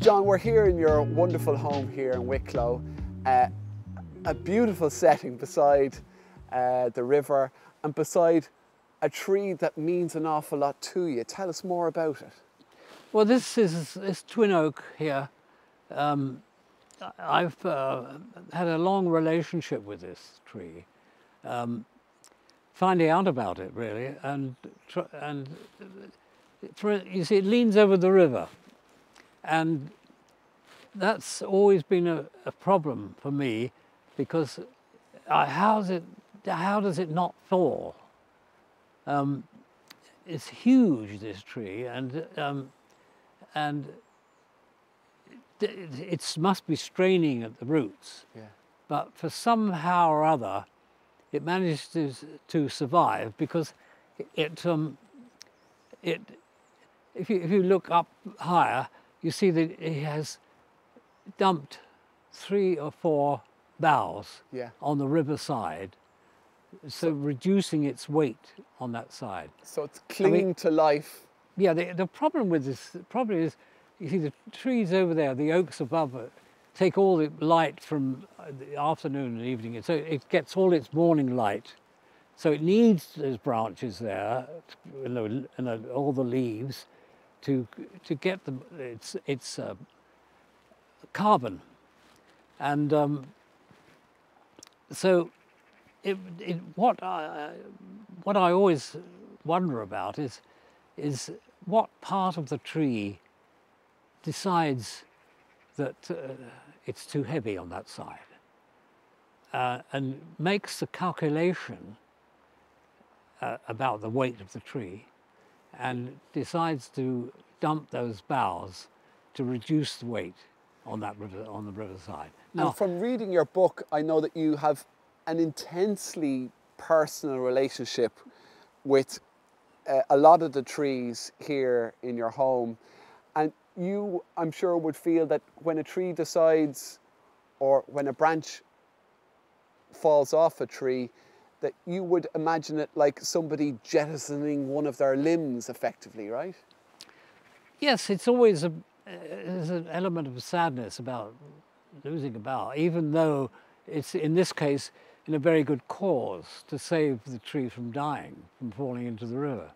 John, we're here in your wonderful home here in Wicklow, a beautiful setting beside the river and beside a tree that means an awful lot to you. Tell us more about it. Well, this twin oak here. I've had a long relationship with this tree, finding out about it really, and you see, it leans over the river. And that's always been a problem for me, because how does it not fall? It's huge, this tree, and it must be straining at the roots. Yeah. But for somehow or other, it managed to survive, because if you look up higher, you see that it has dumped 3 or 4 boughs on the river side, so reducing its weight on that side. So it's clinging to life. Yeah, the problem with this is, you see the trees over there, the oaks above it, take all the light from the afternoon and evening, so it gets all its morning light. So it needs those branches there, and all the leaves, to get its carbon, and so what I always wonder about is what part of the tree decides that it's too heavy on that side, and makes the calculation about the weight of the tree, and decides to dump those boughs to reduce the weight on the riverside. Now, and from reading your book, I know that you have an intensely personal relationship with a lot of the trees here in your home, and you, I'm sure, would feel that when a tree decides, or when a branch falls off a tree, that you would imagine it like somebody jettisoning one of their limbs, effectively, right? Yes, it's always there's an element of sadness about losing a bough, even though it's, in this case, in a very good cause, to save the tree from dying, from falling into the river.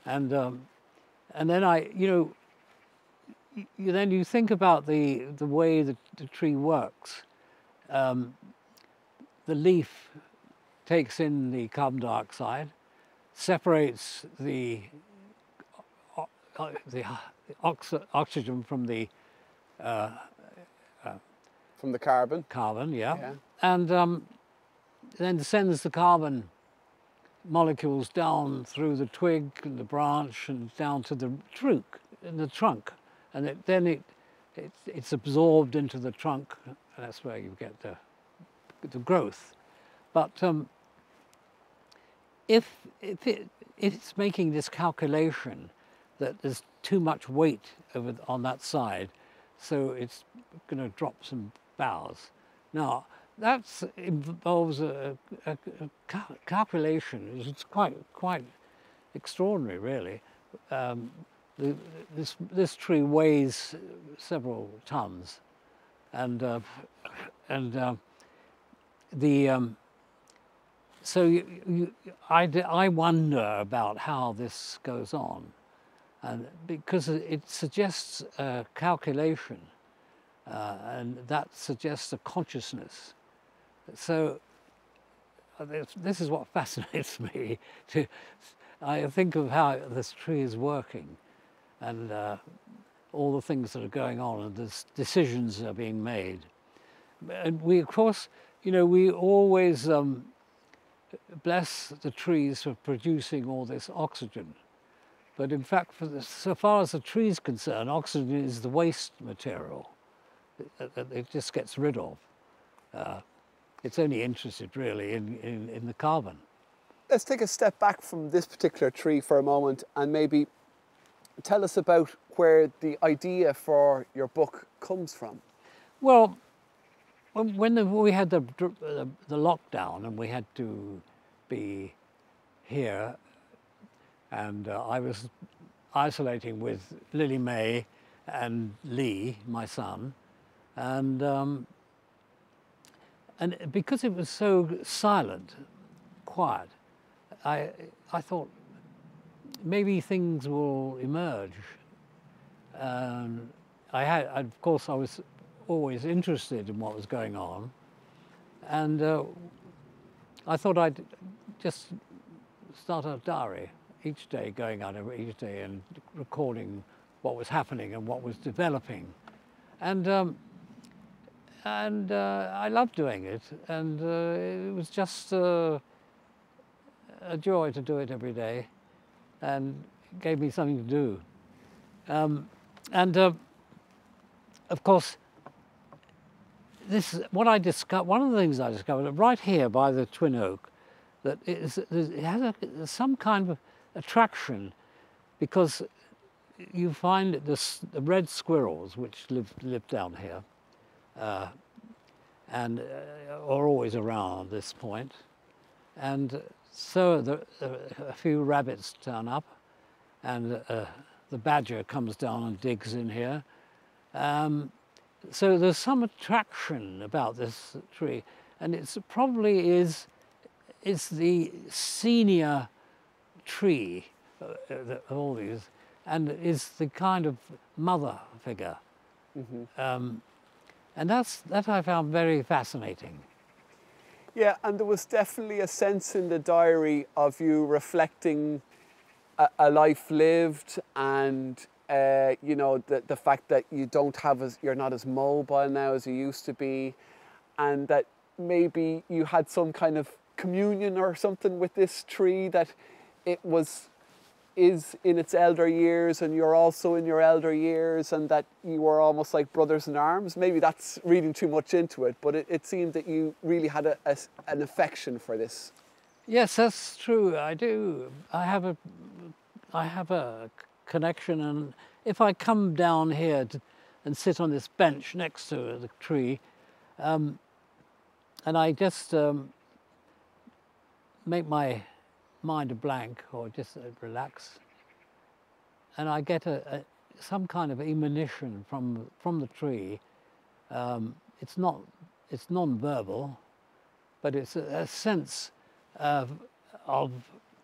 And then then you think about the way that the tree works. The leaf takes in the carbon dioxide, separates the oxygen from the carbon. Yeah. And then sends the carbon molecules down through the twig and the branch and down to the trunk, and then it's absorbed into the trunk, and that's where you get the growth. But if it's making this calculation that there's too much weight on that side, so it's going to drop some boughs. Now, that involves a calculation. It's quite extraordinary, really. This tree weighs several tons, and so I wonder about how this goes on, and because it suggests a calculation, and that suggests a consciousness. So this is what fascinates me. I think of how this tree is working, and all the things that are going on, and the decisions are being made. And we, of course, we always bless the trees for producing all this oxygen. But in fact, so far as the tree is concerned, oxygen is the waste material that it just gets rid of. It's only interested really in the carbon. Let's take a step back from this particular tree for a moment and maybe tell us about where the idea for your book comes from. Well, when we had the lockdown and we had to be here, and I was isolating with Lily May and Lee, my son, and because it was so silent, quiet, I thought maybe things will emerge. Of course, I was always interested in what was going on, and I thought I'd just start a diary each day, going out each day and recording what was happening and what was developing, and I loved doing it, and it was just a joy to do it every day, and it gave me something to do. Of course, this is what I discovered. One of the things I discovered right here by the Twin Oak, that it has some kind of attraction, because you find the red squirrels, which live down here, and are always around this point, and so a few rabbits turn up, and the badger comes down and digs in here. So there's some attraction about this tree, and it's probably is the senior tree of all these, and is the kind of mother figure. Mm-hmm. And that I found very fascinating. Yeah, and there was definitely a sense in the diary of you reflecting a life lived, and you know, the fact that you're not as mobile now as you used to be, and that maybe you had some kind of communion or something with this tree, that it is in its elder years and you're also in your elder years, and that you were almost like brothers in arms. Maybe that's reading too much into it, but it seemed that you really had an affection for this. Yes, that's true. I do. I have a connection, and if I come down here and sit on this bench next to the tree, and I just make my mind a blank, or just relax, and I get some kind of premonition from the tree. It's non-verbal, but it's a sense of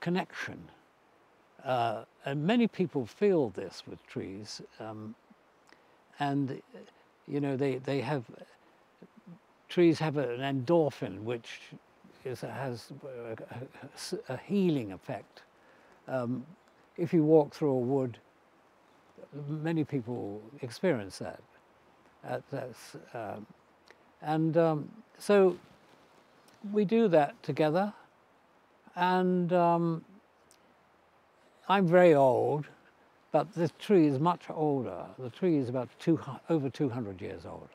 connection, and many people feel this with trees, and you know, trees have an endorphin which has a healing effect. If you walk through a wood, many people experience that. So we do that together, and I'm very old, but the tree is much older. The tree is about over 200 years old.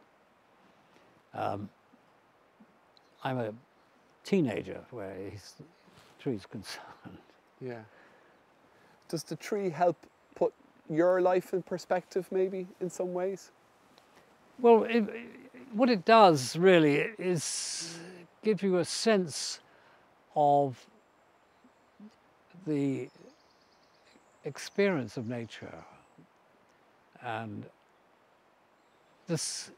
I'm a teenager where the tree's concerned. Yeah. Does the tree help put your life in perspective, maybe, in some ways? Well, what it does really is give you a sense of the experience of nature, and this,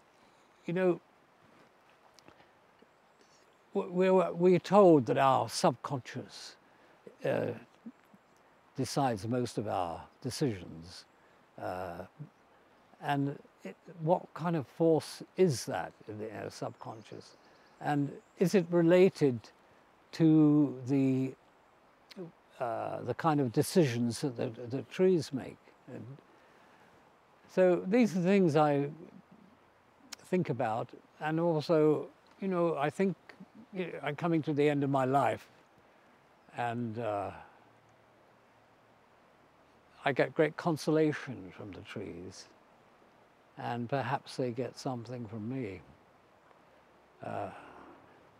you know, we're told that our subconscious decides most of our decisions, and what kind of force is that in the subconscious, and is it related to the kind of decisions that the trees make? And so these are things I think about, and also, you know, I think, you know, I'm coming to the end of my life, and I get great consolation from the trees, and perhaps they get something from me.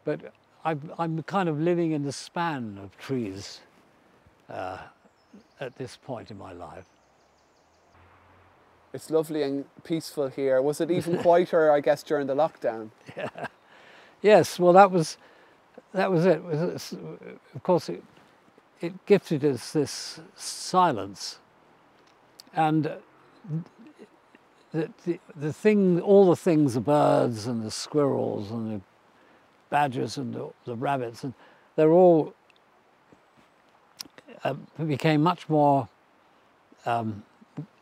But I'm kind of living in the span of trees at this point in my life. It's lovely and peaceful here. Was it even quieter, I guess, during the lockdown? Yeah. Yes, well, that was it. Of course, it gifted us this silence, and the thing, all the things, the birds and the squirrels and the badgers and the rabbits, and they're all became much more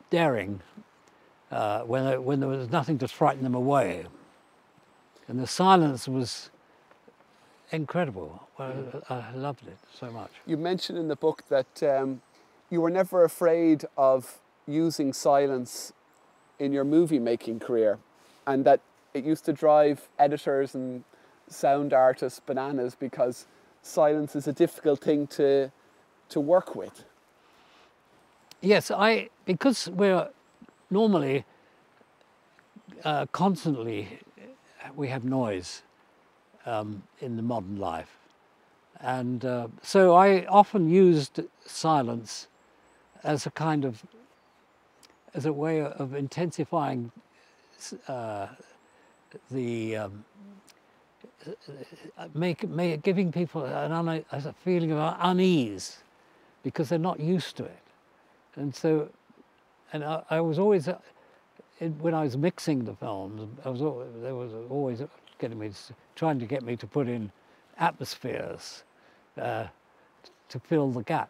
daring when there was nothing to frighten them away, and the silence was incredible. I loved it so much. You mentioned in the book that you were never afraid of using silence in your movie making career, and that it used to drive editors and sound artists bananas because silence is a difficult thing to work with. Yes, because we're normally constantly, we have noise in the modern life, and so I often used silence as a way of intensifying giving people a feeling of unease, because they're not used to it. And so, I was always, when I was mixing the films, there was always trying to get me to put in atmospheres to fill the gap.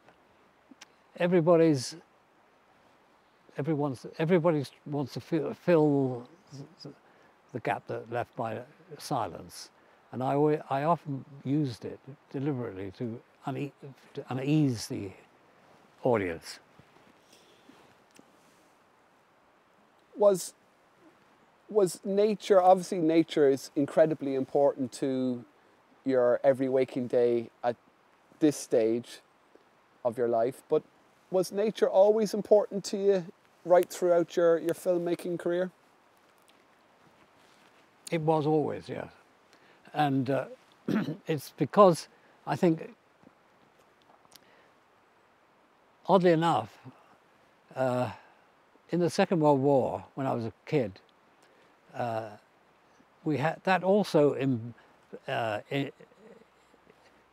Everybody wants to fill the gap left by silence, and I often used it deliberately to unease the audience. Was nature, obviously nature is incredibly important to your every waking day at this stage of your life, but was nature always important to you right throughout your filmmaking career? It was always, yes. And it's because I think, oddly enough, in the Second World War, when I was a kid, we had that also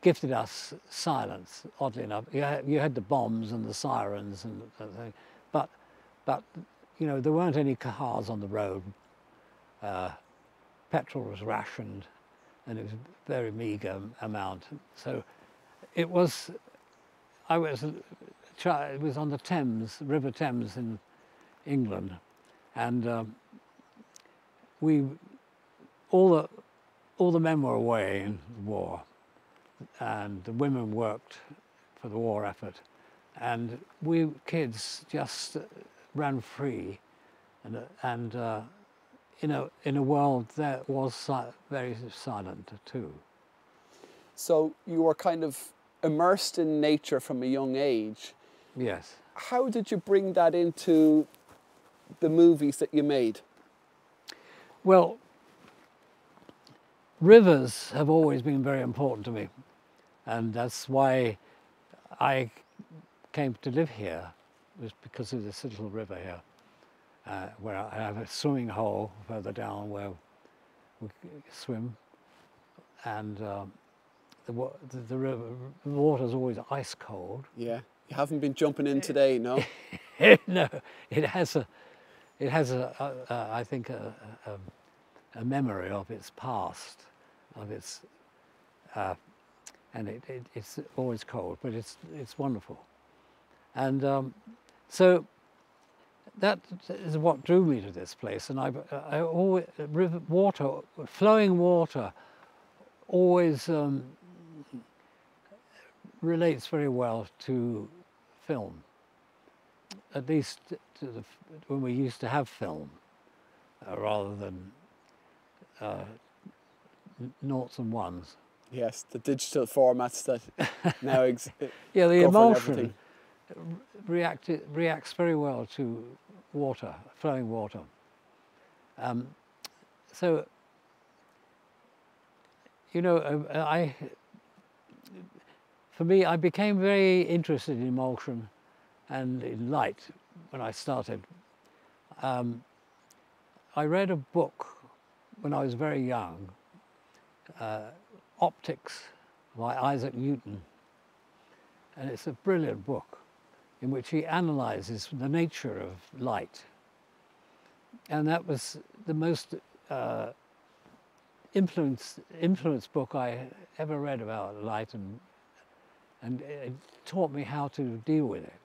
gifted us silence. Oddly enough, you had the bombs and the sirens and thing, but you know, there weren't any cars on the road. Petrol was rationed, and it was a very meagre amount. So it was. It was on the Thames, River Thames in England, and all the men were away in the war, and the women worked for the war effort, and we kids just ran free, and in a world that was very silent too. So you were kind of immersed in nature from a young age. Yes. How did you bring that into the movies that you made? Well, rivers have always been very important to me, and that's why I came to live here, was because of this little river here, where I have a swimming hole further down where we swim, and the water's always ice cold. Yeah, you haven't been jumping in today, no? No, it has I think a memory of its past, of its, and it's always cold, but it's wonderful, and so that is what drew me to this place. And I always flowing water, always relates very well to film. At least when we used to have film, rather than noughts and ones. Yes, the digital formats that now yeah, the govern emulsion everything. reacts very well to water, flowing water. So, you know, for me, I became very interested in emulsion and in light when I started. I read a book when I was very young, Optics by Isaac Newton, and it's a brilliant book in which he analyzes the nature of light. And that was the most influenced book I ever read about light, and it taught me how to deal with it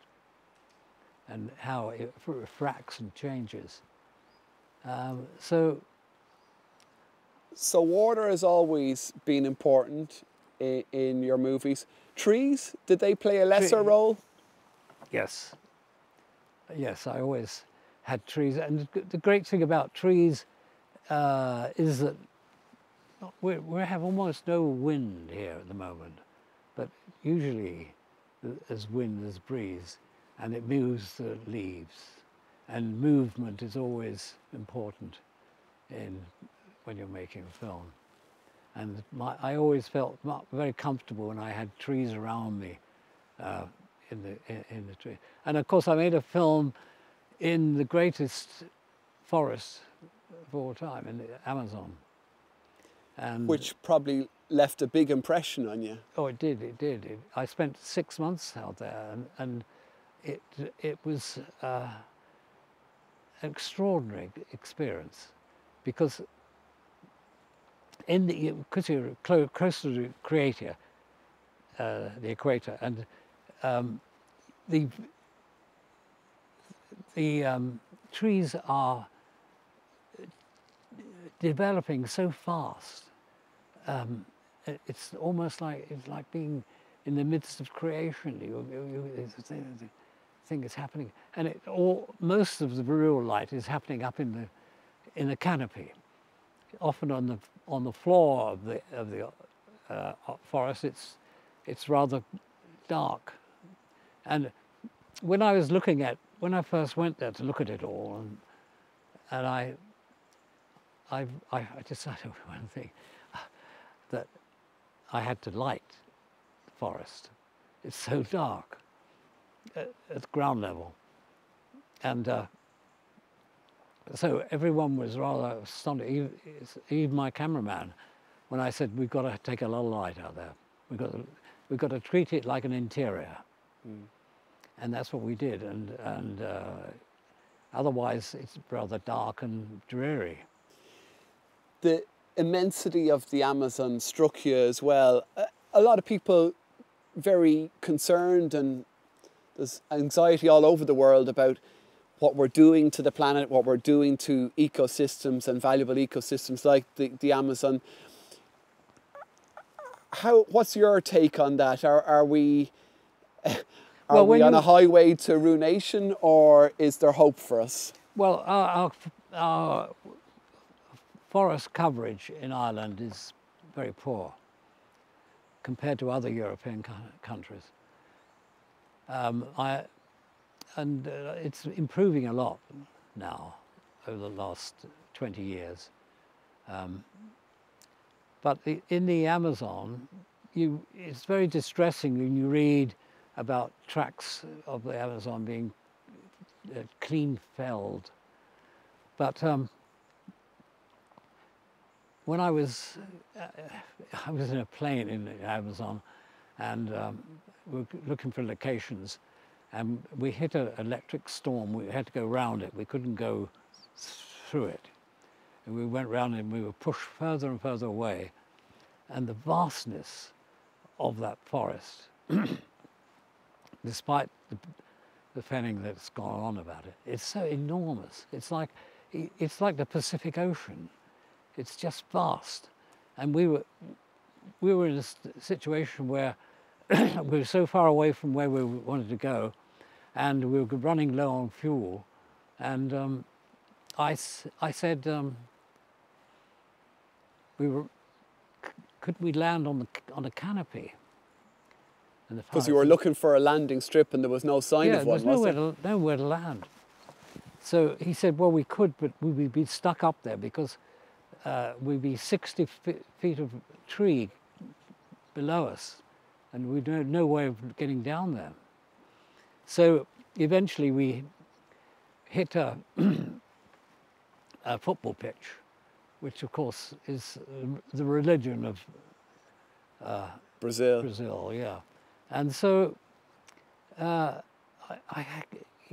and how it refracts and changes. So water has always been important in your movies. Trees, did they play a lesser role? yes, yes, I always had trees, and the great thing about trees is that we have almost no wind here at the moment, but usually there's wind, there's breeze, and it moves the leaves, and movement is always important when you're making a film. And I always felt very comfortable when I had trees around me in the tree. And of course I made a film in the greatest forest of all time, in the Amazon. And which probably left a big impression on you. oh, it did. I spent 6 months out there, and it was an extraordinary experience, because because you're close to the equator, and the trees are developing so fast. It's almost like being in the midst of creation. The thing is happening, and most of the real light is happening up in the canopy. Often on the floor of the forest, it's rather dark. And when I first went there to look at it all, and I decided one thing, that I had to light the forest. It's so dark at ground level, and so everyone was rather astonished, even my cameraman, when I said, we've got to take a little light out there. We've got to treat it like an interior. And that's what we did, and otherwise it's rather dark and dreary. The immensity of the Amazon struck you as well. A lot of people very concerned, and there's anxiety all over the world about what we're doing to the planet, what we're doing to ecosystems and valuable ecosystems like the Amazon. What's your take on that? Are we on a highway to ruination, or is there hope for us? Well, our forest coverage in Ireland is very poor compared to other European countries. It's improving a lot now over the last 20 years. But in the Amazon, it's very distressing when you read about tracts of the Amazon being clean felled. But when I was in a plane in the Amazon, and we were looking for locations, and we hit an electric storm. We had to go round it. We couldn't go through it. And we went round it, and we were pushed further and further away. And the vastness of that forest, despite the felling that's gone on about it, it's so enormous. It's like the Pacific Ocean. It's just vast. And we were in a situation where we were so far away from where we wanted to go, and we were running low on fuel. And I said, we were could we land on a canopy? Because you were looking for a landing strip and there was no sign of one, was there? Nowhere to land. So he said, well, we could, but we'd be stuck up there because we'd be 60 feet of tree below us, and we'd no way of getting down there. So eventually we hit a football pitch, which of course is the religion of Brazil. Yeah. And so it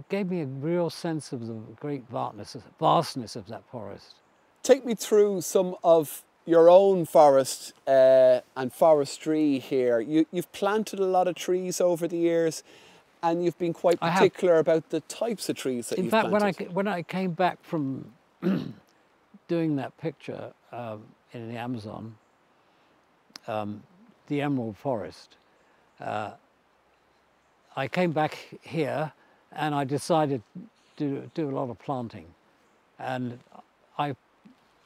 gave me a real sense of the great vastness of that forest. Take me through some of your own forest and forestry here. You've planted a lot of trees over the years, and you've been quite particular about the types of trees that you've planted. In fact, when I came back from doing that picture in the Amazon, the Emerald Forest, I came back here and I decided to do a lot of planting. And I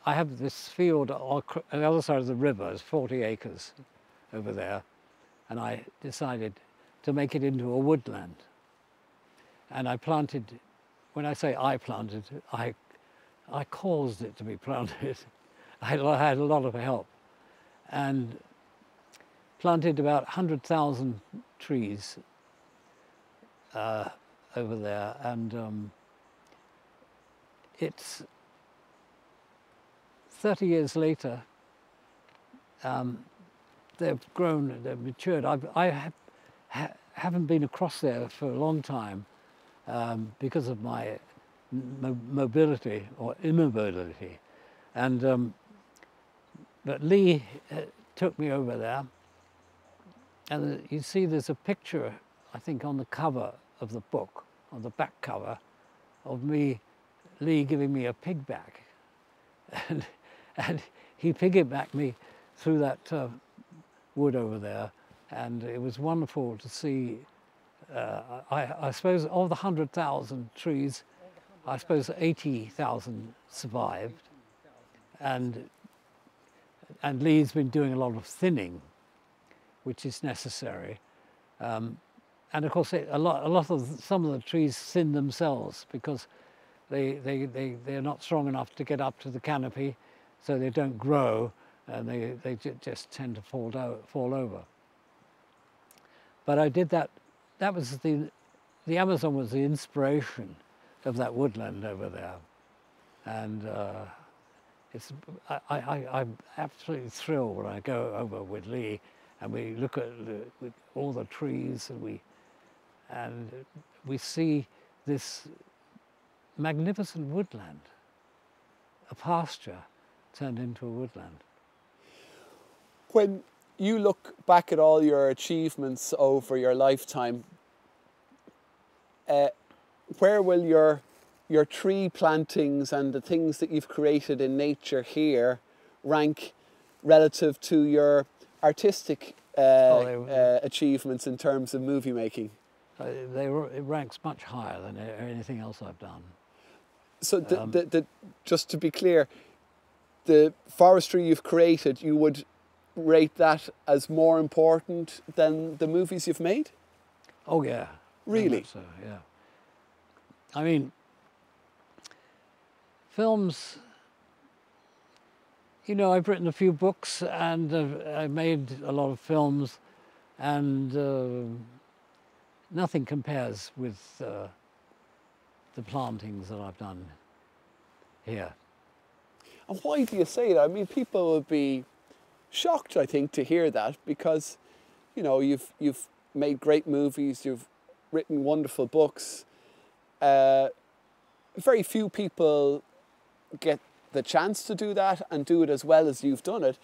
have this field on the other side of the river, it's 40 acres over there, and I decided to make it into a woodland. And I planted, when I say I planted, I caused it to be planted. I had a lot of help, and planted about 100,000 trees over there, and it's 30 years later. They've grown, they've matured. I haven't been across there for a long time because of my mobility or immobility, and but Lee took me over there, and you see there's a picture, I think, on the cover of the book, on the back cover, of Lee giving me a pigback, and he piggybacked me through that wood over there, and it was wonderful to see. I suppose of the 100,000 trees, I suppose 80,000 survived, and Lee's been doing a lot of thinning, which is necessary. And of course, some of the trees thin themselves because they're not strong enough to get up to the canopy, so they don't grow, and they just tend to fall over. But I did that. That was the Amazon was the inspiration of that woodland over there, and I'm absolutely thrilled when I go over with Lee and we look at all the trees, and we see this magnificent woodland, a pasture turned into a woodland. When you look back at all your achievements over your lifetime, where will your tree plantings and the things that you've created in nature here rank relative to your artistic achievements in terms of movie making? It ranks much higher than anything else I've done. So just to be clear, the forestry you've created, you would rate that as more important than the movies you've made? Oh yeah. Really? So, yeah. I mean, films, you know, I've written a few books and I've made a lot of films, and nothing compares with the plantings that I've done here. And why do you say that? I mean, people would be shocked, I think, to hear that, because, you know, you've made great movies, you've written wonderful books. Very few people get the chance to do that and do it as well as you've done it.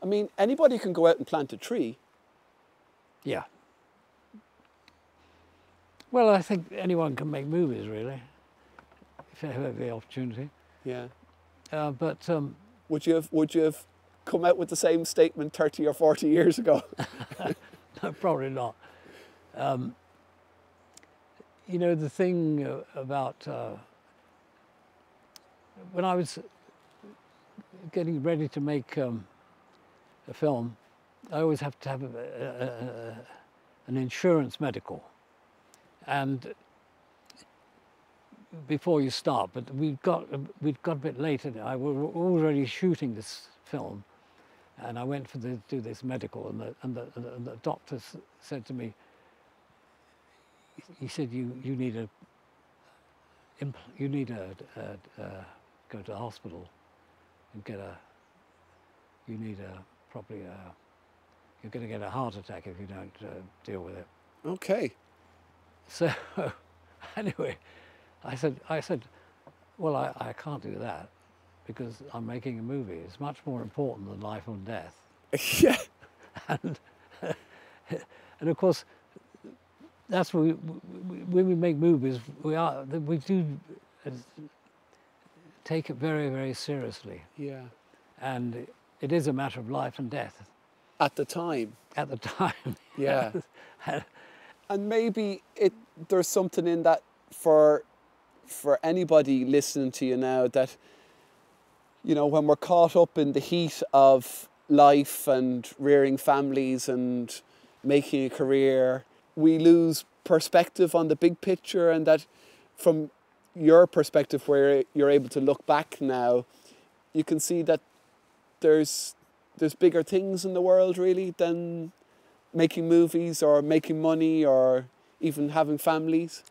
I mean, anybody can go out and plant a tree. Yeah. Well, I think anyone can make movies, really, if they have the opportunity. Yeah. But would you have come out with the same statement 30 or 40 years ago? No, probably not. You know, the thing about when I was getting ready to make a film, I always have to have an insurance medical, and before you start. But we'd got a bit later. I were already shooting this film, and I went to do this medical, and the doctor said to me, he said, you need to go to the hospital and get you're going to get a heart attack if you don't deal with it. Okay. So anyway, I said, well, I can't do that because I'm making a movie. It's much more important than life or death. Yeah. And of course, that's when we make movies, we do take it very, very seriously. Yeah. And it is a matter of life and death. At the time. At the time. Yeah. And maybe there's something in that for anybody listening to you now, that, you know, when we're caught up in the heat of life and rearing families and making a career, we lose perspective on the big picture, and that from your perspective, where you're able to look back now, you can see that there's bigger things in the world really than making movies or making money or even having families.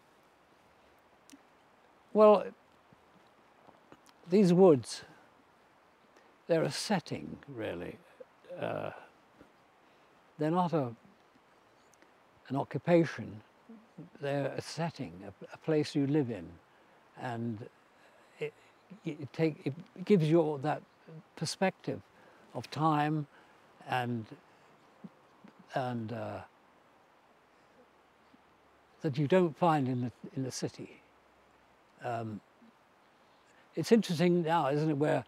Well, these woods, they're a setting, really. They're not an occupation. They're a setting, a place you live in, and it gives you that perspective of time and that you don't find in the city. It's interesting now, isn't it, where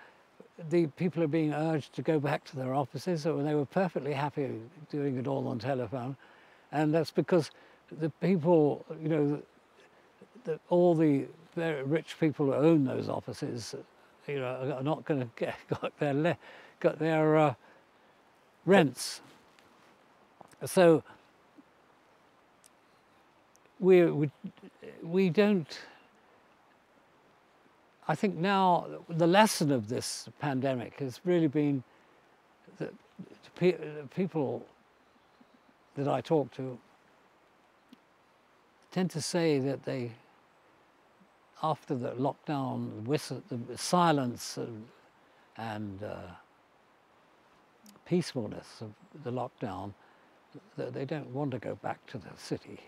the people are being urged to go back to their offices, or they were perfectly happy doing it all on telephone, and that's because the people, you know, all the very rich people who own those offices, you know, are not going to got their rents. So we don't. I think now the lesson of this pandemic has really been that the people that I talk to tend to say that they, after the lockdown, the silence and peacefulness of the lockdown, that they don't want to go back to the city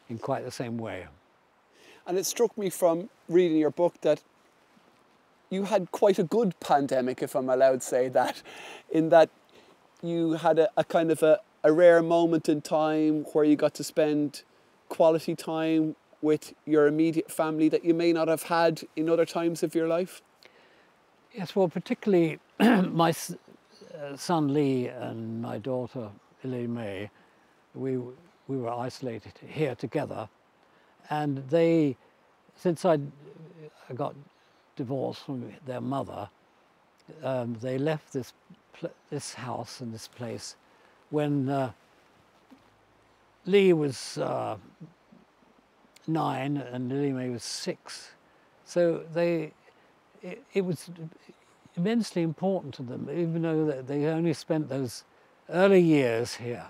in quite the same way. And it struck me from reading your book that you had quite a good pandemic, if I'm allowed to say that, in that you had a kind of a rare moment in time where you got to spend quality time with your immediate family that you may not have had in other times of your life. Yes, well, particularly my son Lee and my daughter Elaine May, we were isolated here together, and they, since I got divorced from their mother, they left this house and this place when Lee was 9 and Lily May was 6. So it was immensely important to them, even though they only spent those early years here.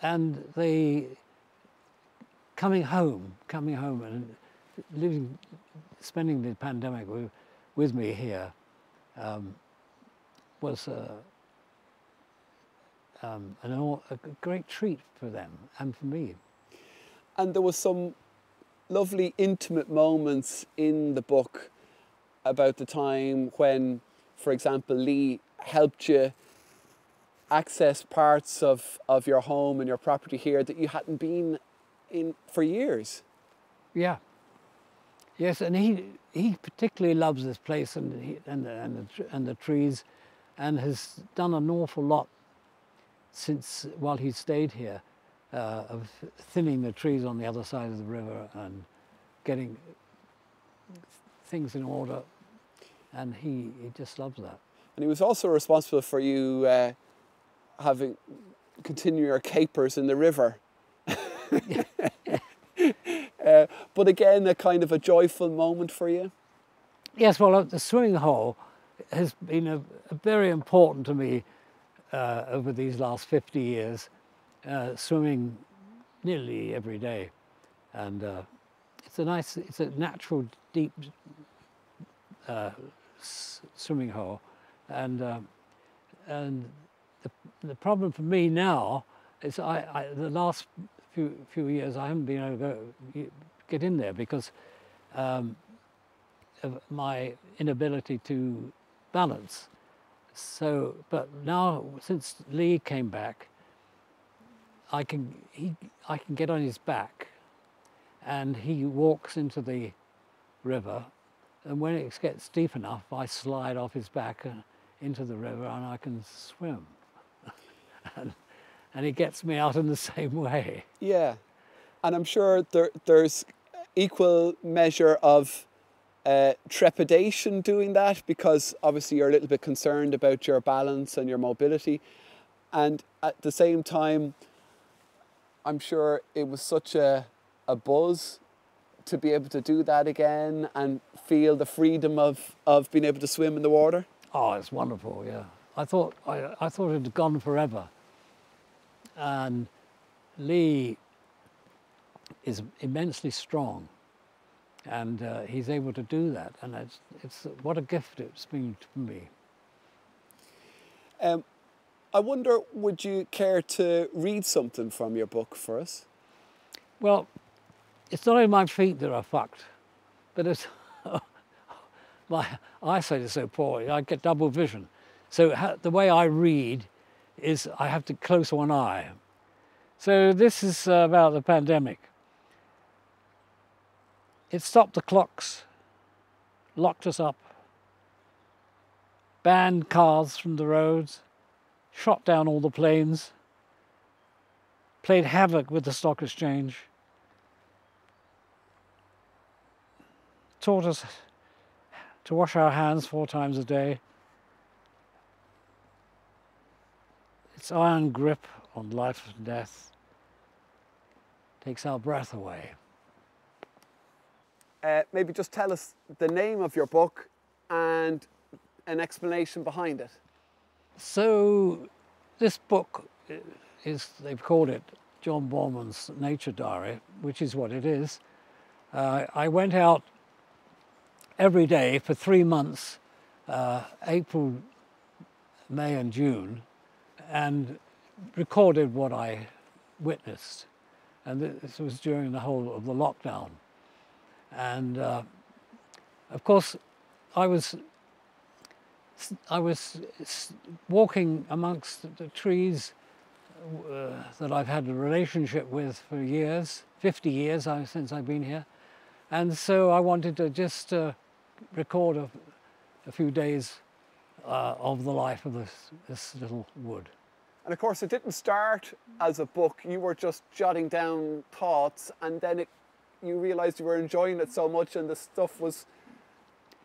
And they coming home and spending the pandemic with me here was a great treat for them and for me. And there was some lovely intimate moments in the book about the time when, for example, Lee helped you access parts of your home and your property here that you hadn't been in for years. Yeah. Yes, and he particularly loves this place and the trees, and has done an awful lot while he stayed here, of thinning the trees on the other side of the river and getting things in order, and he just loves that. And he was also responsible for you continue your capers in the river. But again, a kind of a joyful moment for you. Yes, well, the swimming hole has been a very important to me over these last 50 years, swimming nearly every day. And it's a natural, deep swimming hole. And the problem for me now is the last few years I haven't been able to get in there because of my inability to balance. So, but now since Lee came back, I can get on his back, and he walks into the river, and when it gets deep enough, I slide off his back into the river, and I can swim. and he gets me out in the same way. Yeah, and I'm sure there's equal measure of trepidation doing that, because obviously you're a little bit concerned about your balance and your mobility, and at the same time I'm sure it was such a buzz to be able to do that again and feel the freedom of being able to swim in the water. Oh, it's wonderful, yeah. I thought it had gone forever, and Lee is immensely strong, and he's able to do that, and it's what a gift it's been to me. I wonder, would you care to read something from your book for us? Well, it's not only my feet that are fucked, but it's my eyesight is so poor, I get double vision. So the way I read is I have to close one eye. So this is about the pandemic. It stopped the clocks, locked us up, banned cars from the roads, shot down all the planes, played havoc with the stock exchange, taught us to wash our hands 4 times a day. Its iron grip on life and death takes our breath away. Maybe just tell us the name of your book and an explanation behind it. So this book is, they've called it John Boorman's Nature Diary, which is what it is. I went out every day for 3 months, April, May and June, and recorded what I witnessed. And this was during the whole of the lockdown. And of course, I was walking amongst the trees that I've had a relationship with for years, 50 years since I've been here. And so I wanted to just record a few days of the life of this little wood. And of course, it didn't start as a book. You were just jotting down thoughts, and then you realised you were enjoying it so much, and the stuff was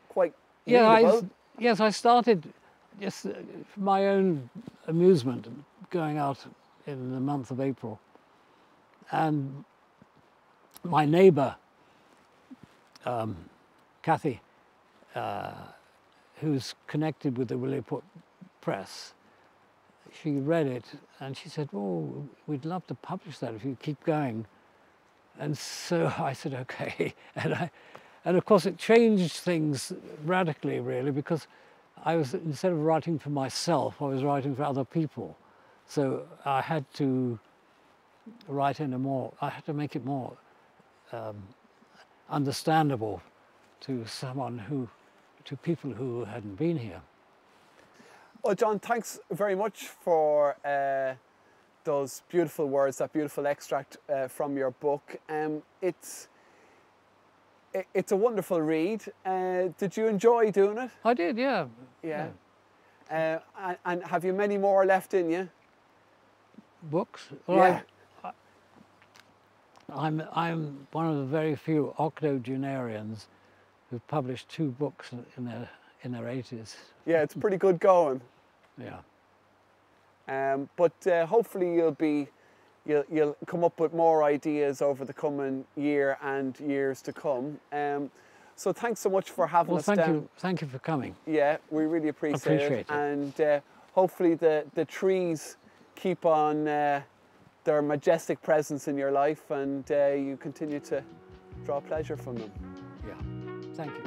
quite readable. Yes, I started just for my own amusement, going out in the month of April. And my neighbour, Kathy, who's connected with the Lilliput Press, she read it and she said, "Oh, we'd love to publish that if you keep going." And so I said, "Okay." And of course it changed things radically, really, because instead of writing for myself, I was writing for other people. So I had to write I had to make it more understandable to people who hadn't been here. Well, John, thanks very much for those beautiful words, that beautiful extract from your book. It's a wonderful read. Did you enjoy doing it? I did, yeah. Yeah. And have you many more left in you? Books? Well, yeah. I'm one of the very few octogenarians who've published 2 books in their 80s. Yeah, it's pretty good going. Yeah. But hopefully you'll come up with more ideas over the coming year and years to come. So thanks so much for having us down. Thank you for coming. Yeah, we really appreciate it. And hopefully the trees keep on their majestic presence in your life, and you continue to draw pleasure from them. Yeah, thank you.